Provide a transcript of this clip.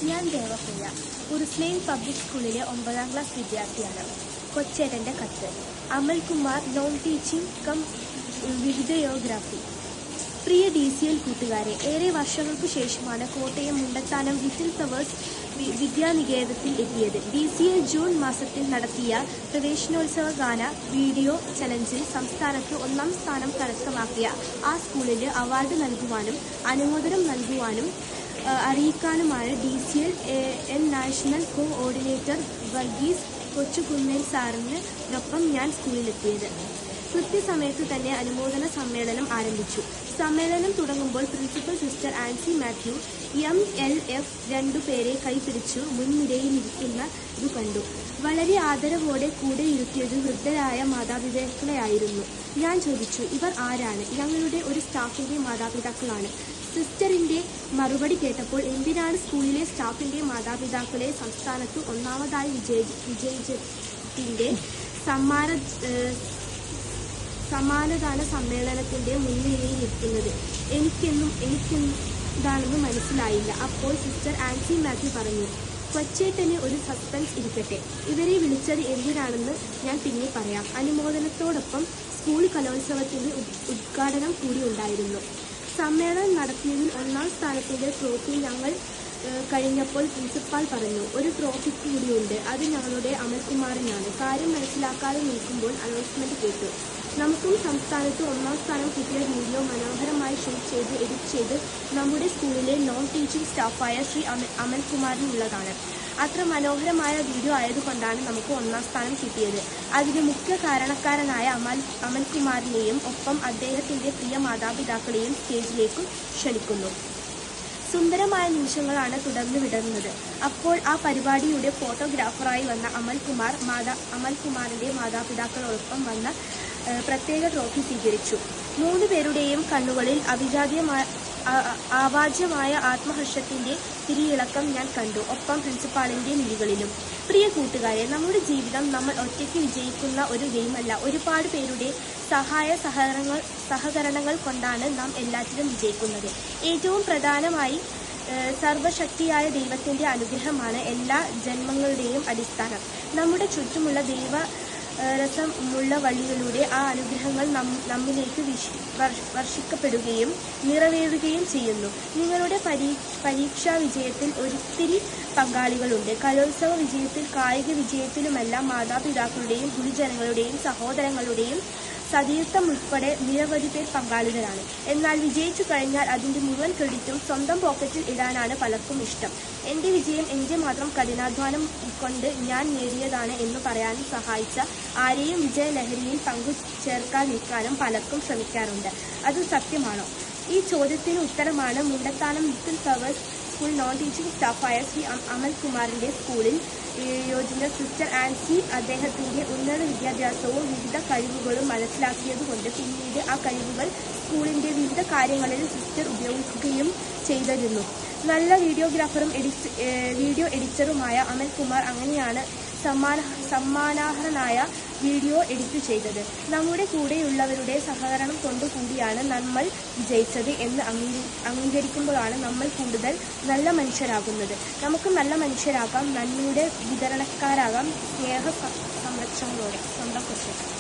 ഞാൻ ദേവപ്രിയ ഉറുസ്ലൈൻ പബ്ലിക് സ്കൂളിലെ 9ാം ക്ലാസ് വിദ്യാർത്ഥിയാണ്. കൊച്ചേട്ടൻ്റെ കത്ത്. Amalkumar, non teaching cum videography. പ്രിയ DCL കൂട്ടുകാരെ, ഏറെ വർഷങ്ങൾക്കു ശേഷമാണ് കോട്ടയം മുണ്ടത്താനം ലിറ്റിൽ ഫ്ലവേഴ്സ് വിദ്യാനികേതത്തിൽ എത്തിയത്. DCL ജൂൺ മാസത്തിൽ നടത്തിയ പ്രവേശനോത്സവ ഗാന വീഡിയോ ചലഞ്ചിൽ സംസ്ഥാനത്ത് 1ാം സ്ഥാനം കരസ്ഥമാക്കിയ ആ സ്കൂളിന് അവാർഡ് നൽകുവാനും അനുമോദനം നൽകുവാനും അറിയിക്കാനുമാണ് DCL national coordinator Varghese Kochukunnel സാറിനൊപ്പം ഞാൻ സ്കൂളിലെത്തിയത്. കൃത്യസമയത്ത് തന്നെ അനുമോദന സമ്മേളനം ആരംഭിച്ചു. സമ്മേളനം തുടങ്ങുമ്പോൾ principal sister Ancy Mathew MLF 2 പേരെ കൈപിടിച്ചു മുൻനിരയിലിരിക്കുന്നത് കണ്ടു. വളരെ ആദരവോടെ കൂടെ ഇരുത്തിയത് വൃദ്ധരായ മാതാപിതാക്കളെയായിരുന്നു. ഞാൻ ചോദിച്ചു, ഇവർ ആരാണ്? ഞങ്ങളുടെ ഒരു സ്റ്റാഫിന്റെ മാതാപിതാക്കളാണ്. സിസ്റ്ററിന്റെ മറുപടി കേട്ടപ്പോൾ എന്തിനാണ് സ്കൂളിലെ സ്റ്റാഫിന്റെ മാതാപിതാക്കളെ സംസ്ഥാനത്ത് 1ാമതായി വിജയിച്ചതിന്റെ സമ്മാനദാന സമ്മേളനത്തിന്റെ മുൻനിരയിലിരിക്കുന്നത് എനിക്കെന്താണെന്ന് മനസ്സിലായില്ല. അപ്പോൾ സിസ്റ്റർ ആൻസി മാത്യു പറഞ്ഞു, കൊച്ചേട്ടന് ഒരു സസ്പെൻസ് ഇരിക്കട്ടെ. ഇവരെ വിളിച്ചത് എന്തിനാണെന്ന് ഞാൻ പിന്നെ പറയാം. അനുമോദനത്തോടൊപ്പം സ്കൂൾ കലോത്സവത്തിന്റെ ഉദ്ഘാടനം കൂടി ഉണ്ടായിരുന്നു. സമ്മേളനം നടത്തിയതിൽ 1ാം സ്ഥാനത്തിന്റെ ട്രോഫി ഞങ്ങൾ കഴിഞ്ഞപ്പോൾ പ്രിൻസിപ്പാൾ പറഞ്ഞു, ഒരു ട്രോഫി കൂടിയുണ്ട്, അത് ഞങ്ങളുടെ അമൽകുമാറിനാണ്. കാര്യം മനസ്സിലാക്കാതെ നിൽക്കുമ്പോൾ അനൗൺസ്മെന്റ് കേട്ടു. നമുക്കും സംസ്ഥാനത്ത് 1ാം സ്ഥാനം കിട്ടിയ വീഡിയോ മനോഹരമായി ഷൂട്ട് ചെയ്ത് എഡിറ്റ് ചെയ്ത് നമ്മുടെ സ്കൂളിലെ നോൺ ടീച്ചിങ് സ്റ്റാഫായ ശ്രീ അമൽകുമാറിനുള്ളതാണ്. അത്ര മനോഹരമായ വീഡിയോ ആയതുകൊണ്ടാണ് നമുക്ക് 1ാം സ്ഥാനം കിട്ടിയത്. അതിന് മുഖ്യ കാരണക്കാരനായ അമൽകുമാറിനെയും ഒപ്പം അദ്ദേഹത്തിന്റെ പ്രിയ മാതാപിതാക്കളെയും സ്റ്റേജിലേക്ക് ക്ഷണിക്കുന്നു. സുന്ദരമായ നിമിഷങ്ങളാണ് തുടർന്ന് വിടുന്നത്. അപ്പോൾ ആ പരിപാടിയുടെ ഫോട്ടോഗ്രാഫറായി വന്ന അമൽകുമാറിന്റെ മാതാപിതാക്കളോടൊപ്പം വന്ന പ്രത്യേക ട്രോഫി സ്വീകരിച്ചു. 3 പേരുടെയും കണ്ണുകളിൽ ആവാജ്യമായ ആത്മഹർഷത്തിന്റെ തിരിയിളക്കം ഞാൻ കണ്ടു. ഒപ്പം പ്രിൻസിപ്പാളിന്റെ മിഴികളിലും. പ്രിയ കൂട്ടുകാരെ, നമ്മുടെ ജീവിതം നമ്മൾ ഒറ്റയ്ക്ക് വിജയിക്കുന്ന ഒരു ഗെയിമല്ല. ഒരുപാട് പേരുടെ സഹകരണങ്ങൾ കൊണ്ടാണ് നാം എല്ലാറ്റിലും വിജയിക്കുന്നത്. ഏറ്റവും പ്രധാനമായി സർവശക്തിയായ ദൈവത്തിന്റെ അനുഗ്രഹമാണ് എല്ലാ ജന്മങ്ങളുടെയും അടിസ്ഥാനം. നമ്മുടെ ചുറ്റുമുള്ള രസമുള്ള വഴികളിലൂടെ ആ അനുഗ്രഹങ്ങൾ നമ്മിലേക്ക് വർഷിക്കപ്പെടുകയും നിറവേറുകയും ചെയ്യുന്നു. നിങ്ങളുടെ പരീക്ഷാ വിജയത്തിൽ ഒത്തിരി പങ്കാളികളുണ്ട്. കലോത്സവ വിജയത്തിൽ, കായിക വിജയത്തിലുമെല്ലാം മാതാപിതാക്കളുടെയും ഗുരുജനങ്ങളുടെയും സഹോദരങ്ങളുടെയും സതീർത്ഥം ഉൾപ്പെടെ നിരവധി പേർ പങ്കാളികളാണ്. എന്നാൽ വിജയിച്ചു കഴിഞ്ഞാൽ അതിന്റെ മുഴുവൻ ക്രെഡിറ്റും സ്വന്തം പോക്കറ്റിൽ ഇടാനാണ് പലർക്കും ഇഷ്ടം. എന്റെ വിജയം എന്റെ മാത്രം കഠിനാധ്വാനം കൊണ്ട് ഞാൻ നേടിയതാണ് എന്ന് പറയാനും സഹായിച്ച ആരെയും വിജയലഹരിയിൽ പങ്കുചേർക്കാതിരിക്കാനും പലർക്കും ശ്രമിക്കാറുണ്ട്. അത് സത്യമാണോ? ഈ ചോദ്യത്തിന് ഉത്തരമാണ് Mundathanam little flowers school non teaching സ്റ്റാഫായ ശ്രീ അമൽകുമാറിന്റെ സ്കൂളിൽ യോജിച്ച സിസ്റ്റർ ആൻസി അദ്ദേഹത്തിന്റെ ഉന്നത വിദ്യാഭ്യാസവും വിവിധ കഴിവുകളും മനസ്സിലാക്കിയതുകൊണ്ട് പിന്നീട് ആ കഴിവുകൾ സ്കൂളിന്റെ വിവിധ കാര്യങ്ങളിൽ സിസ്റ്റർ ഉപയോഗിക്കുകയും ചെയ്തിരുന്നു. നല്ല വീഡിയോഗ്രാഫറും വീഡിയോ എഡിറ്ററുമായ അമൽകുമാർ അങ്ങനെയാണ് സമ്മാനാർഹനായ വീഡിയോ എഡിറ്റ് ചെയ്തത്. നമ്മുടെ കൂടെയുള്ളവരുടെ സഹകരണം കൊണ്ടുകൂടിയാണ് നമ്മൾ വിജയിച്ചത് എന്ന് അംഗീകരിക്കുമ്പോഴാണ് നമ്മൾ കൂടുതൽ നല്ല മനുഷ്യരാകുന്നത്. നമുക്ക് നല്ല മനുഷ്യരാകാം, നന്മയുടെ വിതരണക്കാരാകാം, സ്നേഹ സംരക്ഷണങ്ങളോടെ. സ്വന്തം കൊച്ചേട്ടൻ.